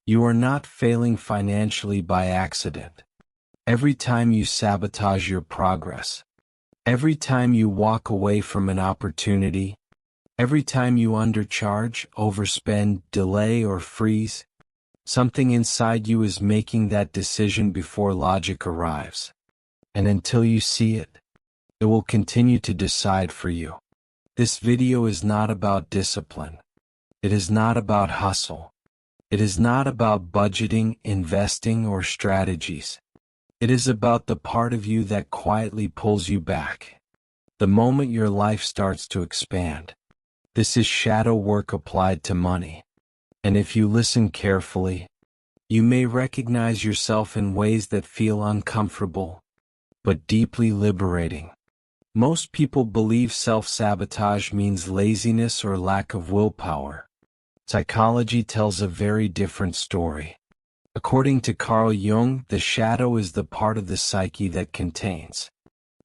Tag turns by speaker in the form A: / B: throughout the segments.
A: You are not failing financially by accident. Every time you sabotage your progress, every time you walk away from an opportunity, every time you undercharge, overspend, delay, or freeze, something inside you is making that decision before logic arrives. And until you see it, it will continue to decide for you. This video is not about discipline. It is not about hustle. It is not about budgeting, investing, or strategies. It is about the part of you that quietly pulls you back. The moment your life starts to expand. This is shadow work applied to money. And if you listen carefully, you may recognize yourself in ways that feel uncomfortable, but deeply liberating. Most people believe self-sabotage means laziness or lack of willpower. Psychology tells a very different story. According to Carl Jung, the shadow is the part of the psyche that contains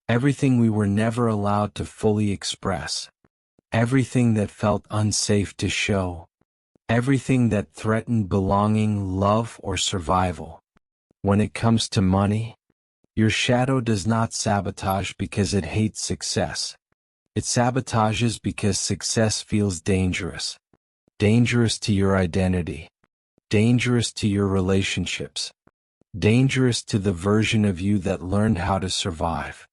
A: everything we were never allowed to fully express, everything that felt unsafe to show, everything that threatened belonging, love, or survival. When it comes to money, your shadow does not sabotage because it hates success. It sabotages because success feels dangerous. Dangerous to your identity. Dangerous to your relationships. Dangerous to the version of you that learned how to survive.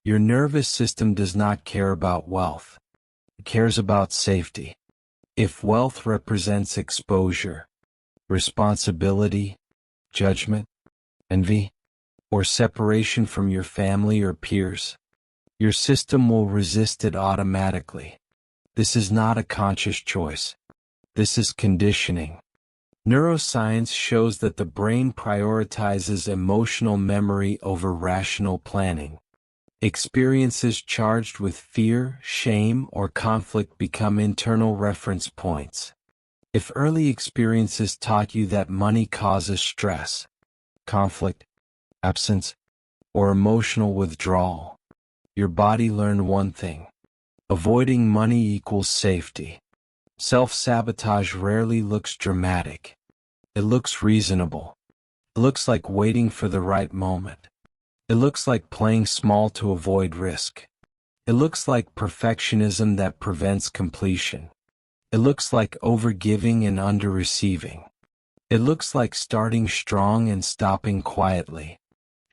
A: Your nervous system does not care about wealth. It cares about safety. If wealth represents exposure, responsibility, judgment, envy, or separation from your family or peers, your system will resist it automatically. This is not a conscious choice. This is conditioning. Neuroscience shows that the brain prioritizes emotional memory over rational planning. Experiences charged with fear, shame, or conflict become internal reference points. If early experiences taught you that money causes stress, conflict, absence, or emotional withdrawal, your body learned one thing: avoiding money equals safety. Self-sabotage rarely looks dramatic. It looks reasonable. It looks like waiting for the right moment. It looks like playing small to avoid risk. It looks like perfectionism that prevents completion. It looks like overgiving and under-receiving. It looks like starting strong and stopping quietly.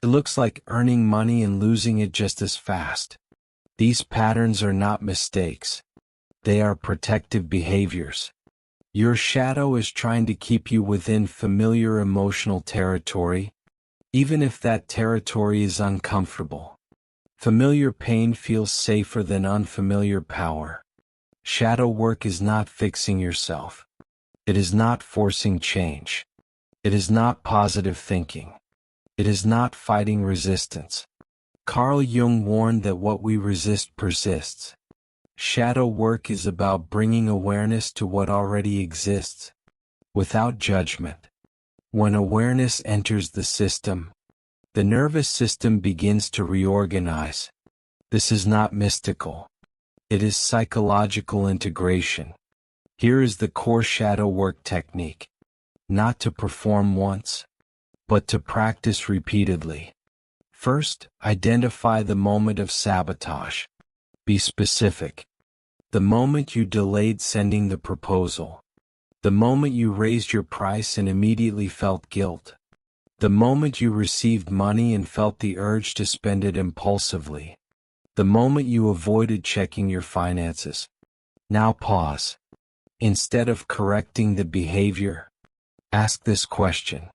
A: It looks like earning money and losing it just as fast. These patterns are not mistakes. They are protective behaviors. Your shadow is trying to keep you within familiar emotional territory, even if that territory is uncomfortable. Familiar pain feels safer than unfamiliar power. Shadow work is not fixing yourself. It is not forcing change. It is not positive thinking. It is not fighting resistance. Carl Jung warned that what we resist persists. Shadow work is about bringing awareness to what already exists, without judgment. When awareness enters the system, the nervous system begins to reorganize. This is not mystical. It is psychological integration. Here is the core shadow work technique. Not to perform once, but to practice repeatedly. First, identify the moment of sabotage. Be specific. The moment you delayed sending the proposal. The moment you raised your price and immediately felt guilt. The moment you received money and felt the urge to spend it impulsively. The moment you avoided checking your finances. Now pause. Instead of correcting the behavior, ask this question.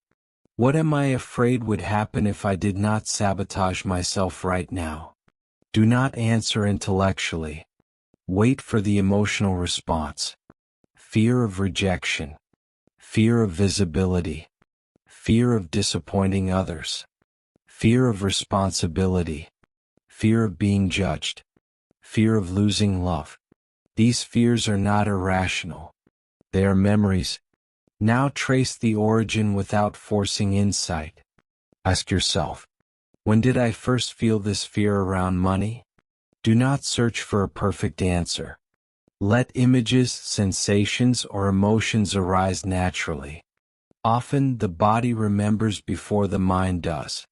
A: What am I afraid would happen if I did not sabotage myself right now? Do not answer intellectually. Wait for the emotional response. Fear of rejection. Fear of visibility. Fear of disappointing others. Fear of responsibility. Fear of being judged. Fear of losing love. These fears are not irrational. They are memories. Now trace the origin without forcing insight. Ask yourself, when did I first feel this fear around money? Do not search for a perfect answer. Let images, sensations, or emotions arise naturally. Often the body remembers before the mind does.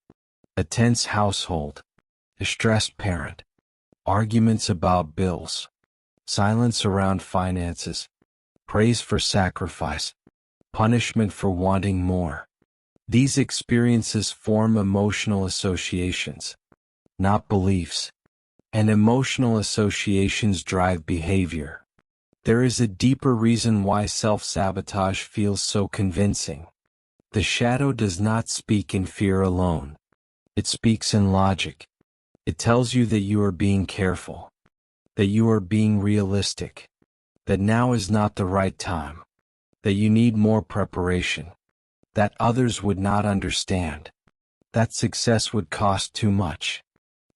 A: A tense household, a stressed parent, arguments about bills, silence around finances, praise for sacrifice, punishment for wanting more. These experiences form emotional associations, not beliefs, and emotional associations drive behavior. There is a deeper reason why self-sabotage feels so convincing. The shadow does not speak in fear alone. It speaks in logic. It tells you that you are being careful, that you are being realistic, that now is not the right time, that you need more preparation, that others would not understand, that success would cost too much.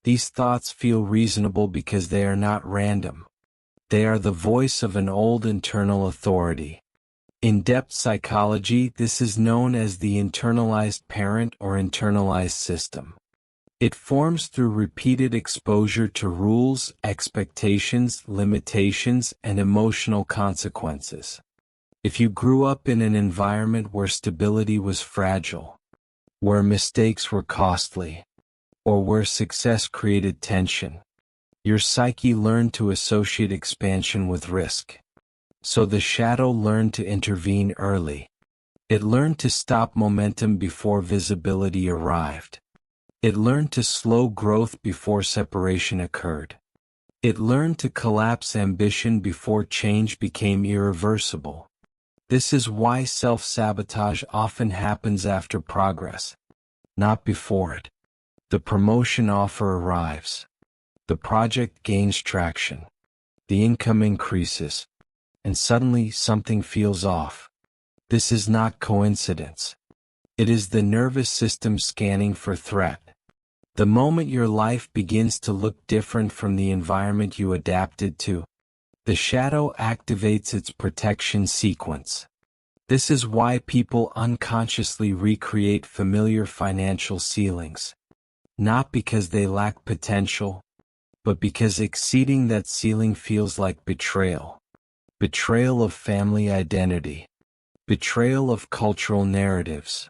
A: These thoughts feel reasonable because they are not random. They are the voice of an old internal authority. In depth psychology, this is known as the internalized parent or internalized system. It forms through repeated exposure to rules, expectations, limitations, and emotional consequences. If you grew up in an environment where stability was fragile, where mistakes were costly, or where success created tension, your psyche learned to associate expansion with risk. So the shadow learned to intervene early. It learned to stop momentum before visibility arrived. It learned to slow growth before separation occurred. It learned to collapse ambition before change became irreversible. This is why self-sabotage often happens after progress, not before it. The promotion offer arrives. The project gains traction. The income increases. And suddenly something feels off. This is not coincidence. It is the nervous system scanning for threat. The moment your life begins to look different from the environment you adapted to, the shadow activates its protection sequence. This is why people unconsciously recreate familiar financial ceilings. Not because they lack potential, but because exceeding that ceiling feels like betrayal. Betrayal of family identity. Betrayal of cultural narratives.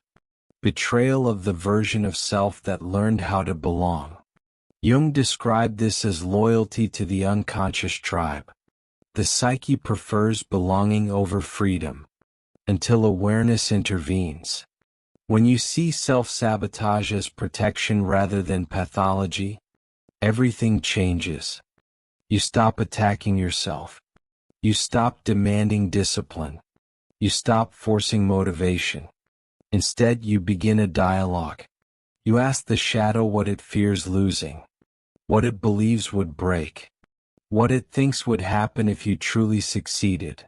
A: Betrayal of the version of self that learned how to belong. Jung described this as loyalty to the unconscious tribe. The psyche prefers belonging over freedom, until awareness intervenes. When you see self-sabotage as protection rather than pathology, everything changes. You stop attacking yourself. You stop demanding discipline. You stop forcing motivation. Instead, you begin a dialogue. You ask the shadow what it fears losing, what it believes would break, what it thinks would happen if you truly succeeded.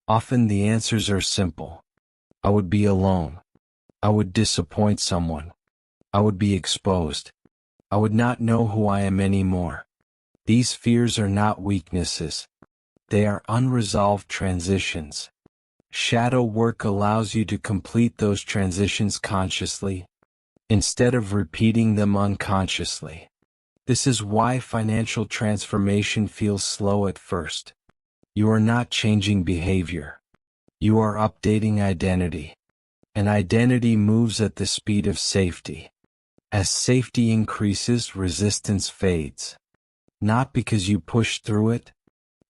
A: Often the answers are simple. I would be alone. I would disappoint someone. I would be exposed. I would not know who I am anymore. These fears are not weaknesses. They are unresolved transitions. Shadow work allows you to complete those transitions consciously, instead of repeating them unconsciously. This is why financial transformation feels slow at first. You are not changing behavior. You are updating identity. And identity moves at the speed of safety. As safety increases, resistance fades. Not because you push through it,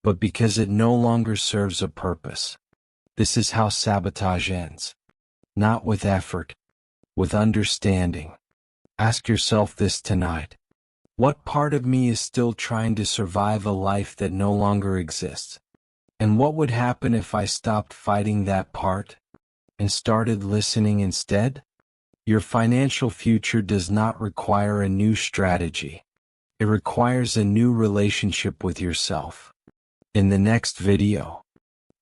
A: but because it no longer serves a purpose. This is how sabotage ends. Not with effort, with understanding. Ask yourself this tonight. What part of me is still trying to survive a life that no longer exists? And what would happen if I stopped fighting that part and started listening instead? Your financial future does not require a new strategy. It requires a new relationship with yourself. In the next video,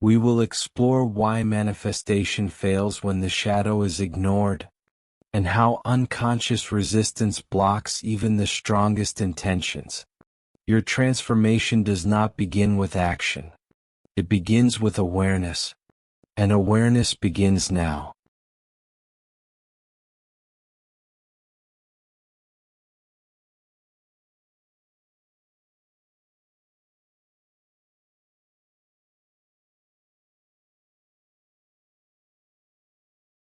A: we will explore why manifestation fails when the shadow is ignored, and how unconscious resistance blocks even the strongest intentions. Your transformation does not begin with action. It begins with awareness, and awareness begins now.